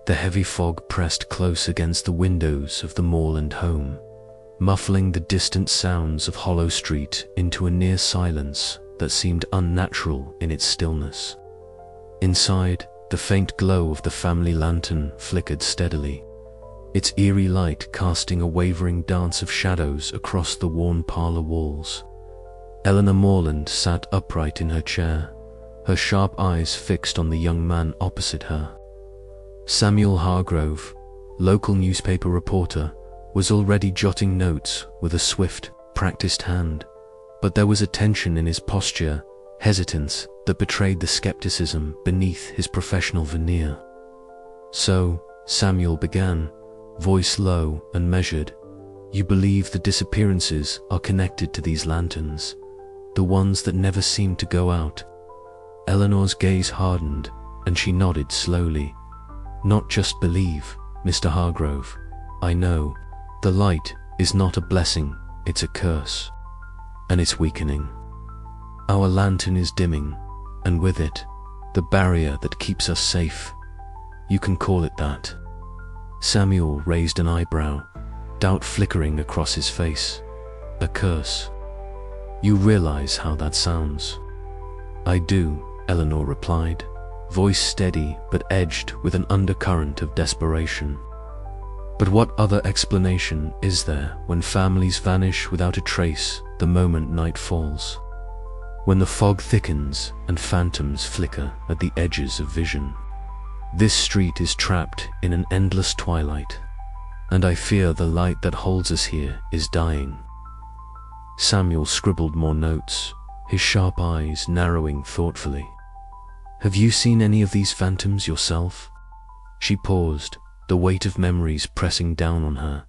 The heavy fog pressed close against the windows of the Moreland home, muffling the distant sounds of Hollow Street into a near silence that seemed unnatural in its stillness. Inside, the faint glow of the family lantern flickered steadily, its eerie light casting a wavering dance of shadows across the worn parlor walls. Eleanor Moreland sat upright in her chair, her sharp eyes fixed on the young man opposite her. Samuel Hargrove, local newspaper reporter, was already jotting notes with a swift, practiced hand, but there was a tension in his posture, hesitance that betrayed the skepticism beneath his professional veneer. So, Samuel began, voice low and measured, "You believe the disappearances are connected to these lanterns, the ones that never seem to go out?" Eleanor's gaze hardened, and she nodded slowly. "Not just believe, Mr. Hargrove. I know. The light is not a blessing, it's a curse. And it's weakening. Our lantern is dimming, and with it, the barrier that keeps us safe. You can call it that." Samuel raised an eyebrow, doubt flickering across his face. "A curse. You realize how that sounds?" "I do," Eleanor replied, voice steady but edged with an undercurrent of desperation. "But what other explanation is there when families vanish without a trace the moment night falls? When the fog thickens and phantoms flicker at the edges of vision? This street is trapped in an endless twilight, and I fear the light that holds us here is dying." Samuel scribbled more notes, his sharp eyes narrowing thoughtfully. "Have you seen any of these phantoms yourself?" She paused, the weight of memories pressing down on her.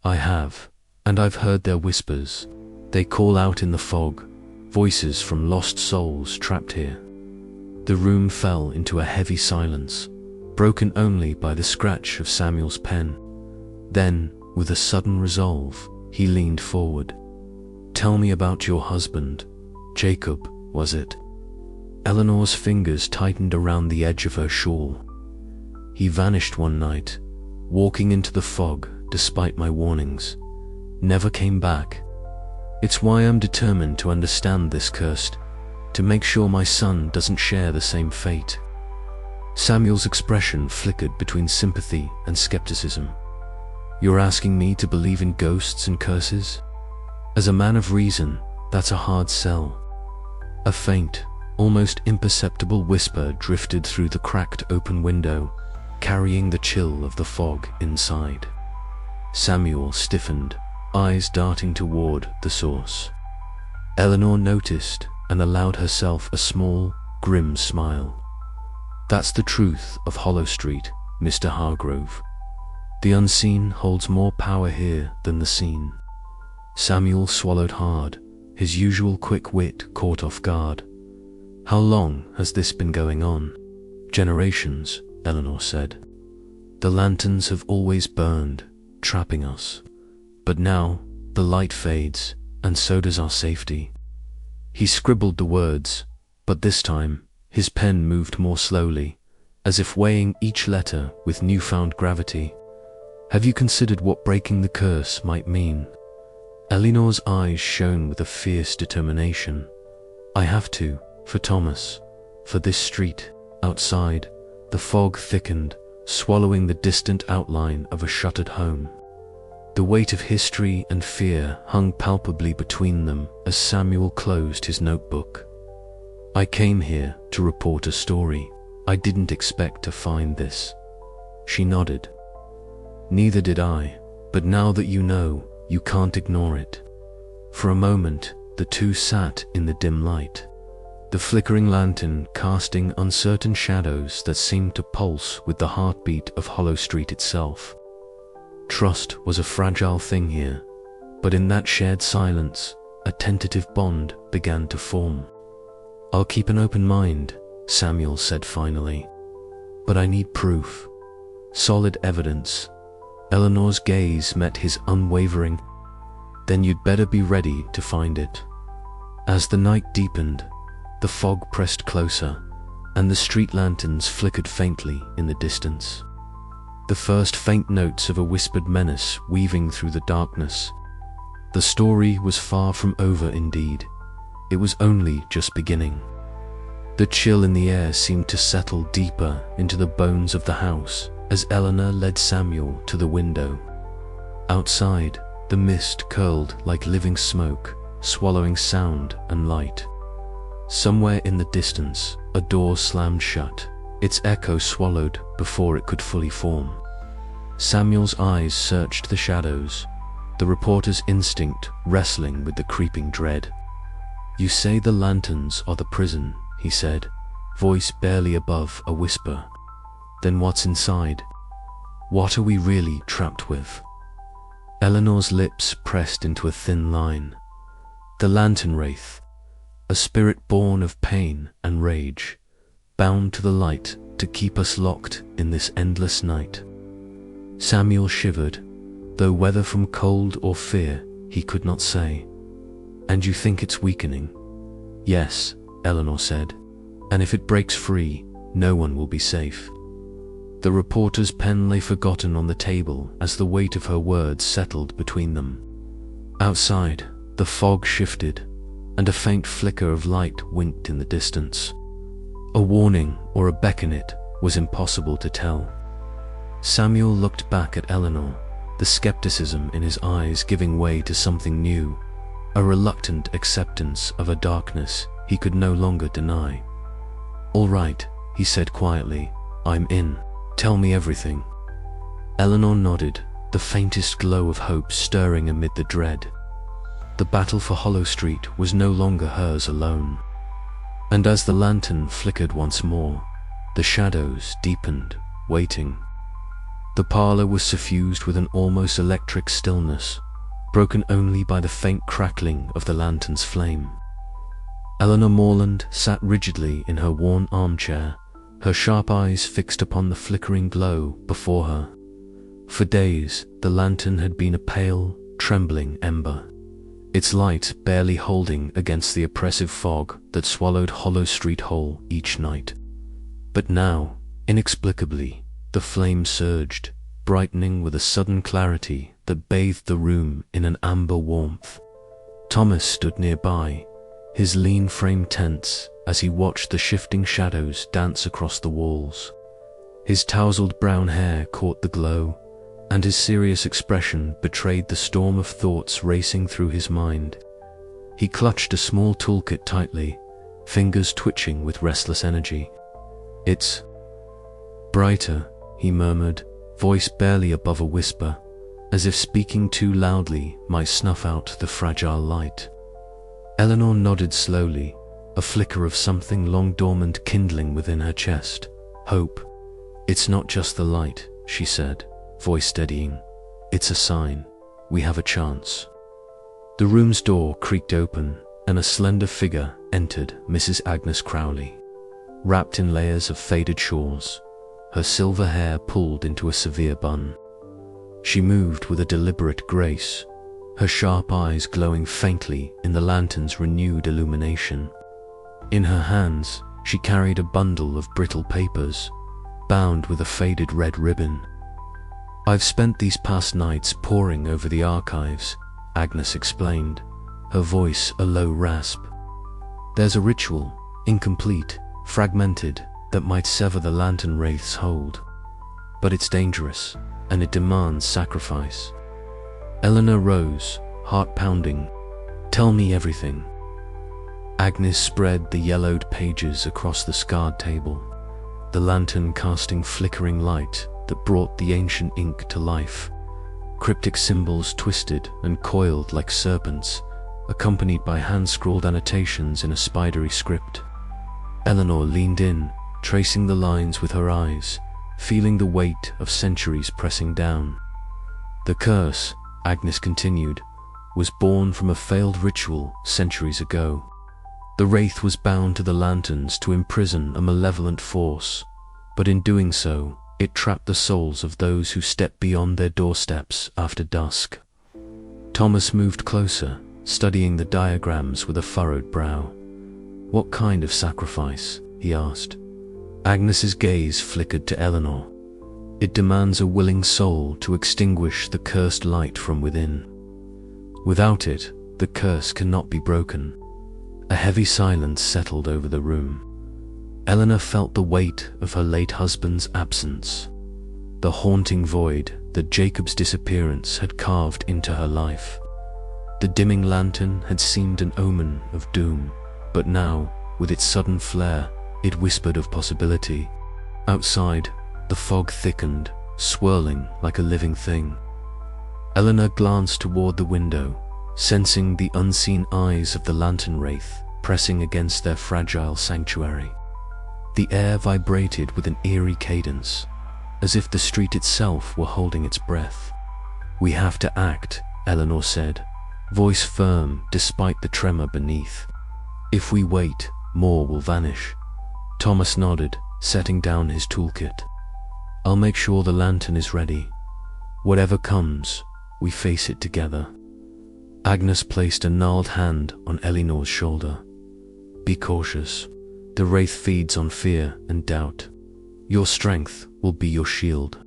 "I have, and I've heard their whispers. They call out in the fog, voices from lost souls trapped here." The room fell into a heavy silence, broken only by the scratch of Samuel's pen. Then, with a sudden resolve, he leaned forward. "Tell me about your husband. Jacob, was it?" Eleanor's fingers tightened around the edge of her shawl. "He vanished one night, walking into the fog despite my warnings. Never came back. It's why I'm determined to understand this curse, to make sure my son doesn't share the same fate." Samuel's expression flickered between sympathy and skepticism. "You're asking me to believe in ghosts and curses? As a man of reason, that's a hard sell." A faint, almost imperceptible whisper drifted through the cracked open window, carrying the chill of the fog inside. Samuel stiffened, eyes darting toward the source. Eleanor noticed and allowed herself a small, grim smile. "That's the truth of Hollow Street, Mr. Hargrove. The unseen holds more power here than the seen." Samuel swallowed hard, his usual quick wit caught off guard. "How long has this been going on?" "Generations," Eleanor said. "The lanterns have always burned, trapping us. But now, the light fades, and so does our safety." He scribbled the words, but this time, his pen moved more slowly, as if weighing each letter with newfound gravity. "Have you considered what breaking the curse might mean?" Eleanor's eyes shone with a fierce determination. "I have to, for Thomas, for this street." Outside, the fog thickened, swallowing the distant outline of a shuttered home. The weight of history and fear hung palpably between them as Samuel closed his notebook. "I came here to report a story. I didn't expect to find this." She nodded. "Neither did I, but now that you know, you can't ignore it." For a moment, the two sat in the dim light, the flickering lantern casting uncertain shadows that seemed to pulse with the heartbeat of Hollow Street itself. Trust was a fragile thing here, but in that shared silence, a tentative bond began to form. "I'll keep an open mind," Samuel said finally. "But I need proof. Solid evidence." Eleanor's gaze met his unwavering. "Then you'd better be ready to find it." As the night deepened, the fog pressed closer, and the street lanterns flickered faintly in the distance. the first faint notes of a whispered menace weaving through the darkness. The story was far from over indeed. It was only just beginning. The chill in the air seemed to settle deeper into the bones of the house as Eleanor led Samuel to the window. Outside, the mist curled like living smoke, swallowing sound and light. Somewhere in the distance, a door slammed shut, its echo swallowed before it could fully form. Samuel's eyes searched the shadows, the reporter's instinct wrestling with the creeping dread. "You say the lanterns are the prison," he said, voice barely above a whisper. "Then what's inside? What are we really trapped with?" Eleanor's lips pressed into a thin line. The lantern wraith, a spirit born of pain and rage, bound to the light to keep us locked in this endless night. Samuel shivered, though whether from cold or fear he could not say. "And you think it's weakening?" "Yes," Eleanor said, "and if it breaks free, no one will be safe." The reporter's pen lay forgotten on the table as the weight of her words settled between them. Outside, the fog shifted, and a faint flicker of light winked in the distance. A warning or a beckon, it was impossible to tell. Samuel looked back at Eleanor, the skepticism in his eyes giving way to something new, a reluctant acceptance of a darkness he could no longer deny. "All right," he said quietly, "I'm in. Tell me everything." Eleanor nodded, the faintest glow of hope stirring amid the dread. The battle for Hollow Street was no longer hers alone. And as the lantern flickered once more, the shadows deepened, waiting. The parlor was suffused with an almost electric stillness, broken only by the faint crackling of the lantern's flame. Eleanor Morland sat rigidly in her worn armchair, her sharp eyes fixed upon the flickering glow before her. For days, the lantern had been a pale, trembling ember, its light barely holding against the oppressive fog that swallowed Hollow Street whole each night. But now, inexplicably, the flame surged, brightening with a sudden clarity that bathed the room in an amber warmth. Thomas stood nearby, his lean frame tense as he watched the shifting shadows dance across the walls. His tousled brown hair caught the glow, and his serious expression betrayed the storm of thoughts racing through his mind. He clutched a small toolkit tightly, fingers twitching with restless energy. "It's brighter," he murmured, voice barely above a whisper, as if speaking too loudly might snuff out the fragile light. Eleanor nodded slowly, a flicker of something long dormant kindling within her chest. "Hope. It's not just the light," she said, voice steadying. "It's a sign. We have a chance." The room's door creaked open, and a slender figure entered, Mrs. Agnes Crowley. Wrapped in layers of faded shawls, her silver hair pulled into a severe bun. She moved with a deliberate grace, her sharp eyes glowing faintly in the lantern's renewed illumination. In her hands, she carried a bundle of brittle papers, bound with a faded red ribbon. "I've spent these past nights poring over the archives," Agnes explained, her voice a low rasp. "There's a ritual, incomplete, fragmented, that might sever the lantern wraith's hold. But it's dangerous, and it demands sacrifice." Eleanor rose, heart pounding. "Tell me everything." Agnes spread the yellowed pages across the scarred table, the lantern casting flickering light that brought the ancient ink to life. Cryptic symbols twisted and coiled like serpents, accompanied by hand-scrawled annotations in a spidery script. Eleanor leaned in, tracing the lines with her eyes, feeling the weight of centuries pressing down. "The curse," Agnes continued, "was born from a failed ritual centuries ago. The wraith was bound to the lanterns to imprison a malevolent force, but in doing so, it trapped the souls of those who stepped beyond their doorsteps after dusk." Thomas moved closer, studying the diagrams with a furrowed brow. "What kind of sacrifice?" he asked. Agnes's gaze flickered to Eleanor. It demands a willing soul to extinguish the cursed light from within. Without it, the curse cannot be broken. A heavy silence settled over the room. Eleanor felt the weight of her late husband's absence, the haunting void that Jacob's disappearance had carved into her life. The dimming lantern had seemed an omen of doom, but now, with its sudden flare, it whispered of possibility. Outside, the fog thickened, swirling like a living thing. Eleanor glanced toward the window, sensing the unseen eyes of the lantern wraith pressing against their fragile sanctuary. The air vibrated with an eerie cadence, as if the street itself were holding its breath. "We have to act," Eleanor said, voice firm despite the tremor beneath. "If we wait, more will vanish." Thomas nodded, setting down his toolkit. "I'll make sure the lantern is ready. Whatever comes, we face it together." Agnes placed a gnarled hand on Eleanor's shoulder. "Be cautious. The wraith feeds on fear and doubt. Your strength will be your shield."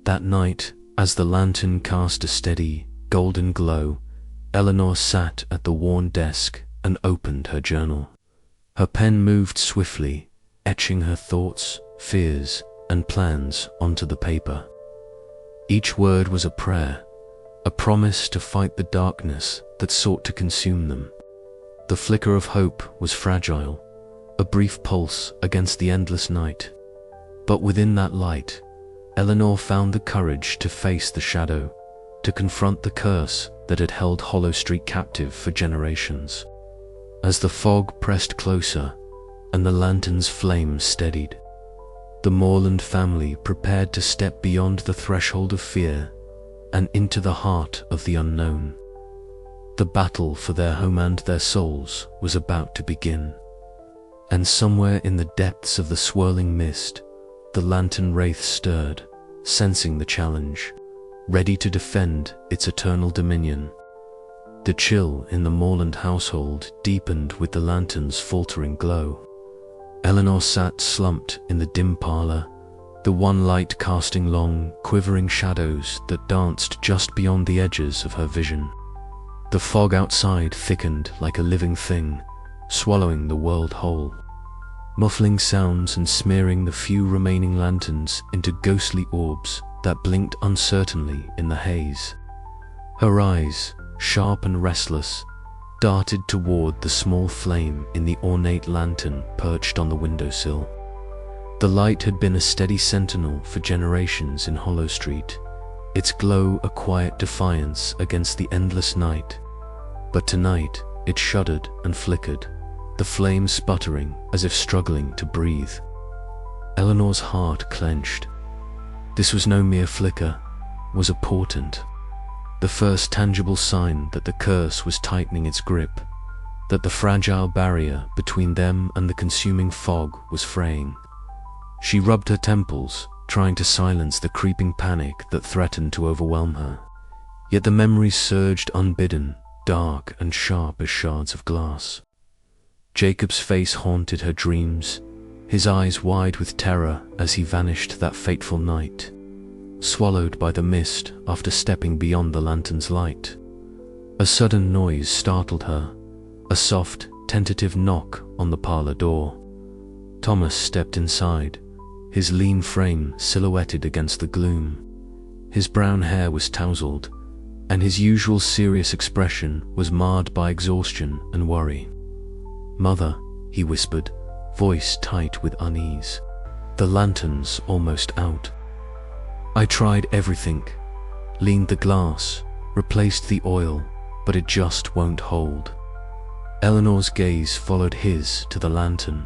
That night, as the lantern cast a steady, golden glow, Eleanor sat at the worn desk and opened her journal. Her pen moved swiftly, etching her thoughts, fears, and plans onto the paper. Each word was a prayer, a promise to fight the darkness that sought to consume them. The flicker of hope was fragile, a brief pulse against the endless night. But within that light, Eleanor found the courage to face the shadow, to confront the curse that had held Hollow Street captive for generations. As the fog pressed closer and the lantern's flames steadied, the Moreland family prepared to step beyond the threshold of fear and into the heart of the unknown. The battle for their home and their souls was about to begin. And somewhere in the depths of the swirling mist, the lantern wraith stirred, sensing the challenge, ready to defend its eternal dominion. The chill in the Moreland household deepened with the lantern's faltering glow. Eleanor sat slumped in the dim parlor, the one light casting long, quivering shadows that danced just beyond the edges of her vision. The fog outside thickened like a living thing, swallowing the world whole, muffling sounds and smearing the few remaining lanterns into ghostly orbs that blinked uncertainly in the haze. Her eyes, sharp and restless, darted toward the small flame in the ornate lantern perched on the windowsill. The light had been a steady sentinel for generations in Hollow Street, its glow a quiet defiance against the endless night. But tonight, it shuddered and flickered, the flame sputtering as if struggling to breathe. Eleanor's heart clenched. This was no mere flicker, was a portent, the first tangible sign that the curse was tightening its grip, that the fragile barrier between them and the consuming fog was fraying. She rubbed her temples, trying to silence the creeping panic that threatened to overwhelm her. Yet the memories surged unbidden, dark and sharp as shards of glass. Jacob's face haunted her dreams, his eyes wide with terror as he vanished that fateful night, swallowed by the mist after stepping beyond the lantern's light. A sudden noise startled her, a soft, tentative knock on the parlor door. Thomas stepped inside, his lean frame silhouetted against the gloom. His brown hair was tousled, and his usual serious expression was marred by exhaustion and worry. "Mother," he whispered, voice tight with unease. "The lantern's almost out." "I tried everything, leaned the glass, replaced the oil, but it just won't hold." Eleanor's gaze followed his to the lantern.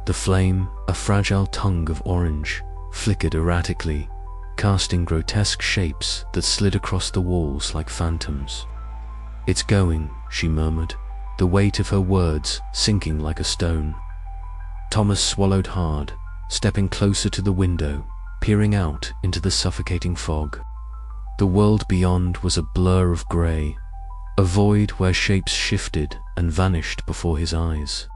The flame, a fragile tongue of orange, flickered erratically, casting grotesque shapes that slid across the walls like phantoms. "It's going," she murmured, the weight of her words sinking like a stone. Thomas swallowed hard, stepping closer to the window, peering out into the suffocating fog. The world beyond was a blur of grey, a void where shapes shifted and vanished before his eyes.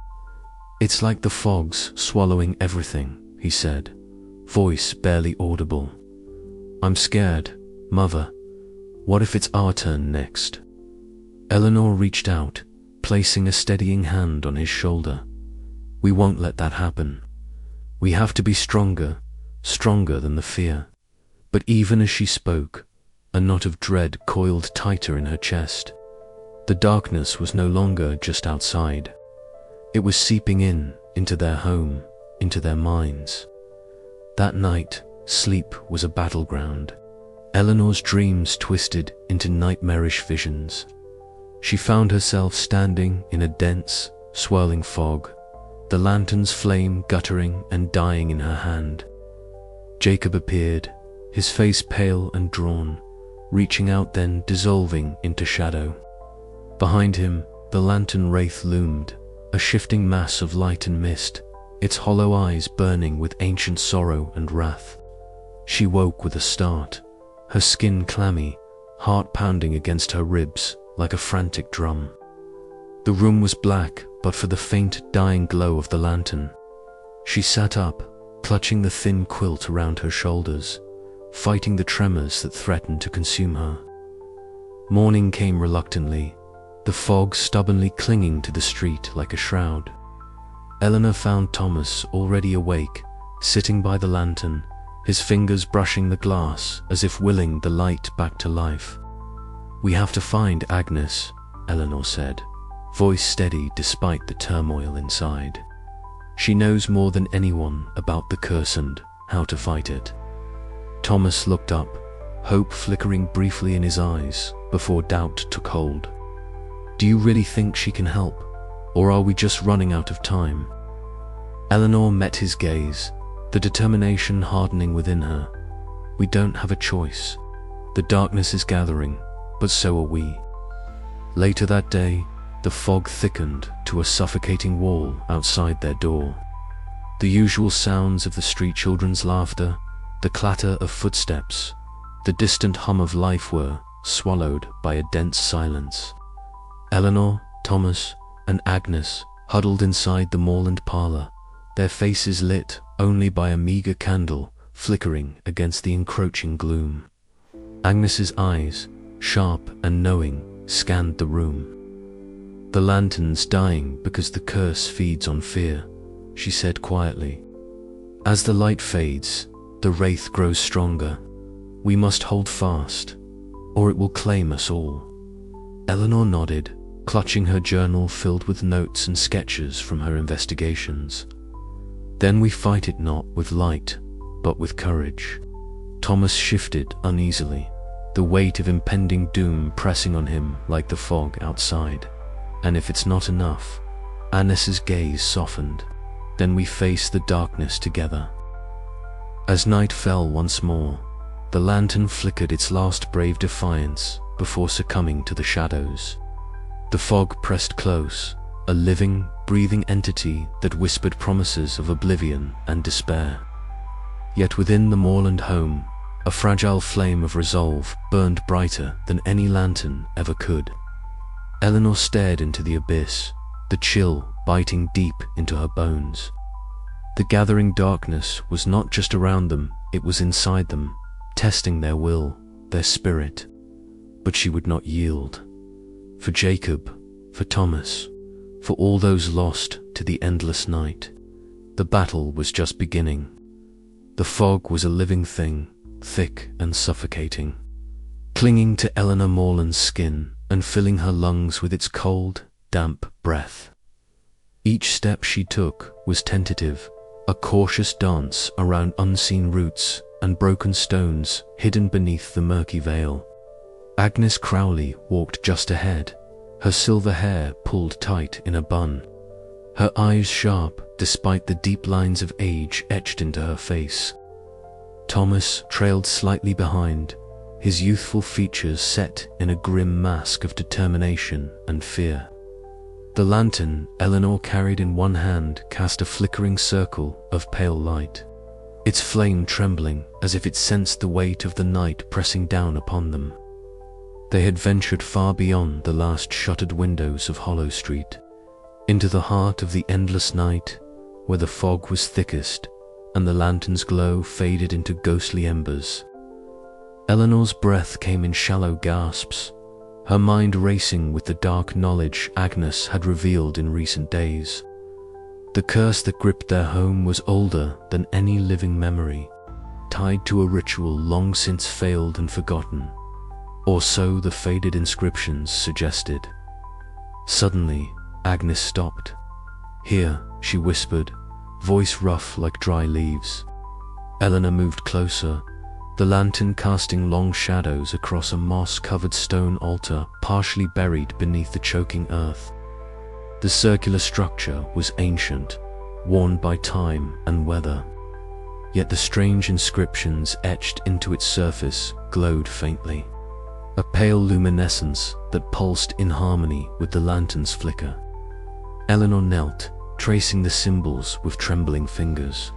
"It's like the fog's swallowing everything," he said, voice barely audible. "I'm scared, Mother. What if it's our turn next?" Eleanor reached out, placing a steadying hand on his shoulder. "We won't let that happen. We have to be stronger, stronger than the fear." But even as she spoke, a knot of dread coiled tighter in her chest. The darkness was no longer just outside. It was seeping into their home, into their minds. That night, sleep was a battleground. Eleanor's dreams twisted into nightmarish visions. She found herself standing in a dense, swirling fog, the lantern's flame guttering and dying in her hand. Jacob appeared, his face pale and drawn, reaching out then dissolving into shadow. Behind him, the lantern wraith loomed, a shifting mass of light and mist, its hollow eyes burning with ancient sorrow and wrath. She woke with a start, her skin clammy, heart pounding against her ribs like a frantic drum. The room was black but for the faint dying glow of the lantern. She sat up, clutching the thin quilt around her shoulders, fighting the tremors that threatened to consume her. Morning came reluctantly, the fog stubbornly clinging to the street like a shroud. Eleanor found Thomas already awake, sitting by the lantern, his fingers brushing the glass as if willing the light back to life. "We have to find Agnes," Eleanor said, voice steady despite the turmoil inside. "She knows more than anyone about the curse and how to fight it." Thomas looked up, hope flickering briefly in his eyes before doubt took hold. "Do you really think she can help, or are we just running out of time?" Eleanor met his gaze, the determination hardening within her. "We don't have a choice. The darkness is gathering, but so are we." Later that day, the fog thickened to a suffocating wall outside their door. The usual sounds of the street children's laughter, the clatter of footsteps, the distant hum of life were swallowed by a dense silence. Eleanor, Thomas, and Agnes huddled inside the moorland parlor, their faces lit only by a meager candle flickering against the encroaching gloom. Agnes's eyes, sharp and knowing, scanned the room. "The lantern's dying because the curse feeds on fear," she said quietly. "As the light fades, the wraith grows stronger. We must hold fast, or it will claim us all." Eleanor nodded, clutching her journal filled with notes and sketches from her investigations. "Then we fight it not with light, but with courage." Thomas shifted uneasily, the weight of impending doom pressing on him like the fog outside. "And if it's not enough," Agnes's gaze softened, "then we face the darkness together." As night fell once more, the lantern flickered its last brave defiance before succumbing to the shadows. The fog pressed close, a living, breathing entity that whispered promises of oblivion and despair. Yet within the moorland home, a fragile flame of resolve burned brighter than any lantern ever could. Eleanor stared into the abyss, the chill biting deep into her bones. The gathering darkness was not just around them, it was inside them, testing their will, their spirit. But she would not yield. For Jacob, for Thomas, for all those lost to the endless night, the battle was just beginning. The fog was a living thing, thick and suffocating, clinging to Eleanor Morland's skin and filling her lungs with its cold, damp breath. Each step she took was tentative, a cautious dance around unseen roots and broken stones hidden beneath the murky veil. Agnes Crowley walked just ahead, her silver hair pulled tight in a bun, her eyes sharp despite the deep lines of age etched into her face. Thomas trailed slightly behind, his youthful features set in a grim mask of determination and fear. The lantern Eleanor carried in one hand cast a flickering circle of pale light, its flame trembling as if it sensed the weight of the night pressing down upon them. They had ventured far beyond the last shuttered windows of Hollow Street, into the heart of the endless night, where the fog was thickest, and the lantern's glow faded into ghostly embers. Eleanor's breath came in shallow gasps, her mind racing with the dark knowledge Agnes had revealed in recent days. The curse that gripped their home was older than any living memory, tied to a ritual long since failed and forgotten, or so the faded inscriptions suggested. Suddenly, Agnes stopped. "Here," she whispered, voice rough like dry leaves. Eleanor moved closer, the lantern casting long shadows across a moss-covered stone altar partially buried beneath the choking earth. The circular structure was ancient, worn by time and weather, yet the strange inscriptions etched into its surface glowed faintly, a pale luminescence that pulsed in harmony with the lantern's flicker. Eleanor knelt, tracing the symbols with trembling fingers.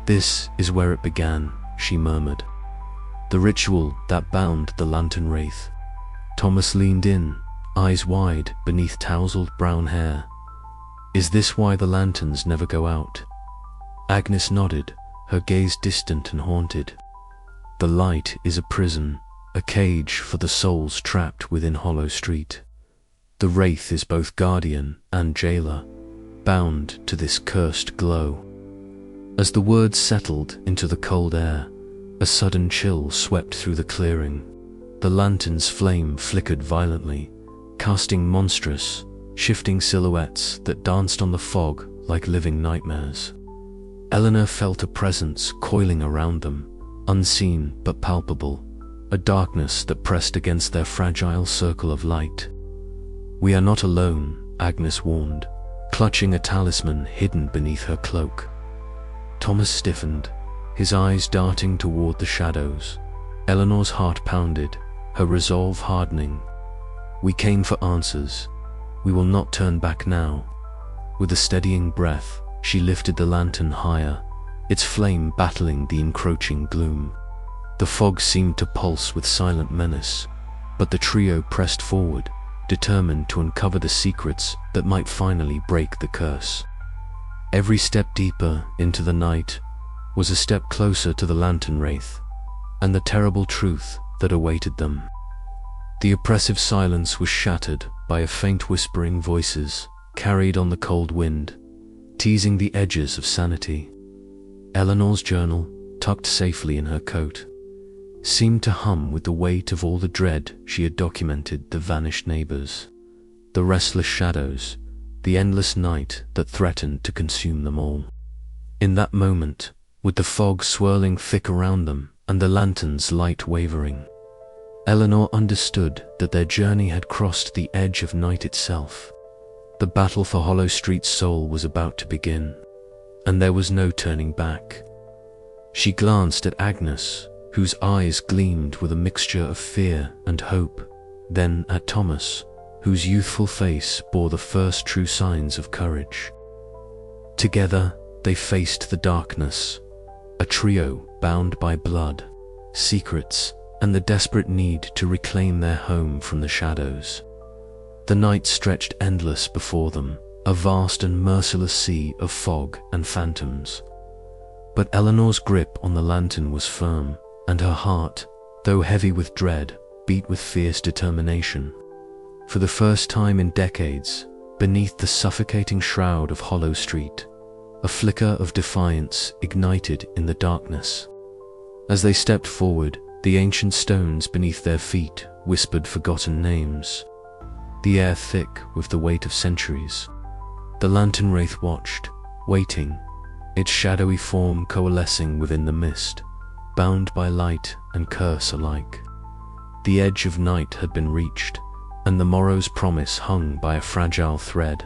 "This is where it began," she murmured. "The ritual that bound the lantern wraith." Thomas leaned in, eyes wide beneath tousled brown hair. "Is this why the lanterns never go out?" Agnes nodded, her gaze distant and haunted. "The light is a prison, a cage for the souls trapped within Hollow Street. The wraith is both guardian and jailer, bound to this cursed glow." As the words settled into the cold air, a sudden chill swept through the clearing. The lantern's flame flickered violently, casting monstrous, shifting silhouettes that danced on the fog like living nightmares. Eleanor felt a presence coiling around them, unseen but palpable, a darkness that pressed against their fragile circle of light. "We are not alone," Agnes warned, clutching a talisman hidden beneath her cloak. Thomas stiffened, his eyes darting toward the shadows. Eleanor's heart pounded, her resolve hardening. "We came for answers. We will not turn back now." With a steadying breath, she lifted the lantern higher, its flame battling the encroaching gloom. The fog seemed to pulse with silent menace, but the trio pressed forward, determined to uncover the secrets that might finally break the curse. Every step deeper into the night was a step closer to the lantern wraith, and the terrible truth that awaited them. The oppressive silence was shattered by a faint whispering voices, carried on the cold wind, teasing the edges of sanity. Eleanor's journal, tucked safely in her coat, seemed to hum with the weight of all the dread she had documented: the vanished neighbors, the restless shadows, the endless night that threatened to consume them all. In that moment, with the fog swirling thick around them and the lantern's light wavering, Eleanor understood that their journey had crossed the edge of night itself. The battle for Hollow Street's soul was about to begin, and there was no turning back. She glanced at Agnes, whose eyes gleamed with a mixture of fear and hope, then at Thomas, whose youthful face bore the first true signs of courage. Together, they faced the darkness, a trio bound by blood, secrets, and the desperate need to reclaim their home from the shadows. The night stretched endless before them, a vast and merciless sea of fog and phantoms. But Eleanor's grip on the lantern was firm, and her heart, though heavy with dread, beat with fierce determination. For the first time in decades, beneath the suffocating shroud of Hollow Street, a flicker of defiance ignited in the darkness. As they stepped forward, the ancient stones beneath their feet whispered forgotten names, the air thick with the weight of centuries. The lantern wraith watched, waiting, its shadowy form coalescing within the mist, bound by light and curse alike. The edge of night had been reached, and the morrow's promise hung by a fragile thread.